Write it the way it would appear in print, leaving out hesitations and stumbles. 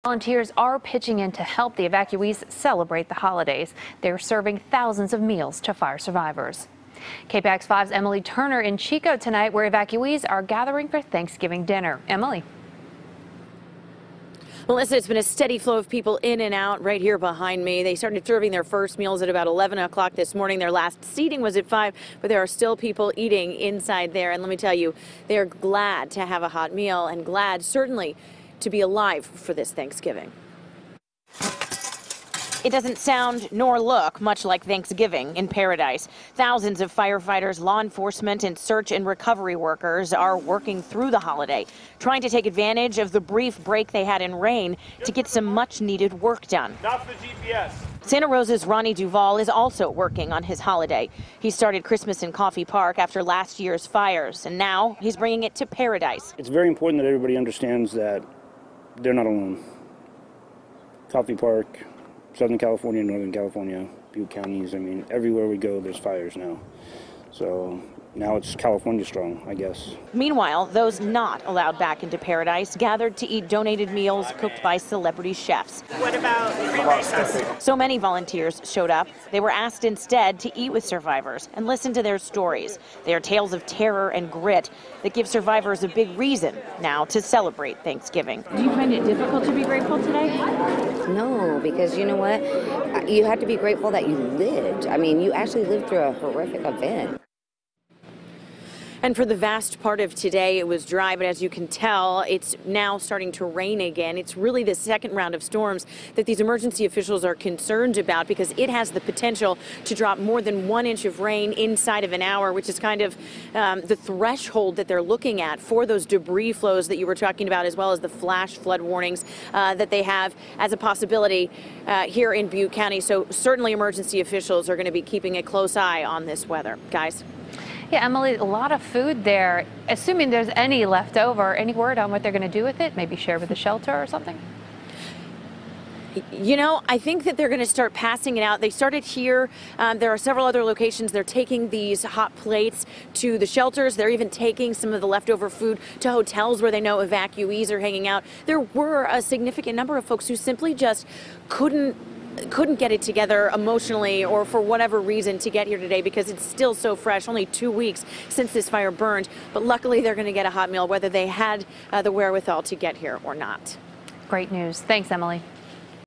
Volunteers are pitching in to help the evacuees celebrate the holidays. They're serving thousands of meals to fire survivors. KPIX 5's Emily Turner in Chico tonight, where evacuees are gathering for Thanksgiving dinner. Emily. Melissa, it's been a steady flow of people in and out right here behind me. They started serving their first meals at about 11 o'clock this morning. Their last seating was at 5, but there are still people eating inside there. And let me tell you, they are glad to have a hot meal and glad, certainly, to be alive for this Thanksgiving. It doesn't sound nor look much like Thanksgiving in Paradise. Thousands of firefighters, law enforcement, and search and recovery workers are working through the holiday, trying to take advantage of the brief break they had in rain to get some much-needed work done. Not the GPS. Santa Rosa's Ronnie Duvall is also working on his holiday. He started Christmas in Coffee Park after last year's fires, and now he's bringing it to Paradise. It's very important that everybody understands that they're not alone. Coffee Park, Southern California, Northern California, Butte Counties, I mean, everywhere we go, there's fires now. So now it's California strong, I guess. Meanwhile, those not allowed back into Paradise gathered to eat donated meals cooked by celebrity chefs. What about cranberry sauce? So many volunteers showed up. They were asked instead to eat with survivors and listen to their stories. They are tales of terror and grit that give survivors a big reason now to celebrate Thanksgiving. Do you find it difficult to be grateful today? No, because you know what? You have to be grateful that you lived. I mean, you actually lived through a horrific event. And for the vast part of today, it was dry, but as you can tell, it's now starting to rain again. It's really the second round of storms that these emergency officials are concerned about because it has the potential to drop more than 1 inch of rain inside of an hour, which is kind of the threshold that they're looking at for those debris flows that you were talking about, as well as the flash flood warnings that they have as a possibility here in Butte County. So certainly emergency officials are going to be keeping a close eye on this weather. Guys? Yeah, Emily, a lot of food there. Assuming there's any left over, any word on what they're going to do with it? Maybe share with the shelter or something? You know, I think that they're going to start passing it out. They started here. There are several other locations. They're taking these hot plates to the shelters. They're even taking some of the leftover food to hotels where they know evacuees are hanging out. There were a significant number of folks who simply just couldn't get it together emotionally or for whatever reason to get here today because it's still so fresh, only 2 weeks since this fire burned. But luckily they're going to get a hot meal whether they had the wherewithal to get here or not. Great news. Thanks, Emily.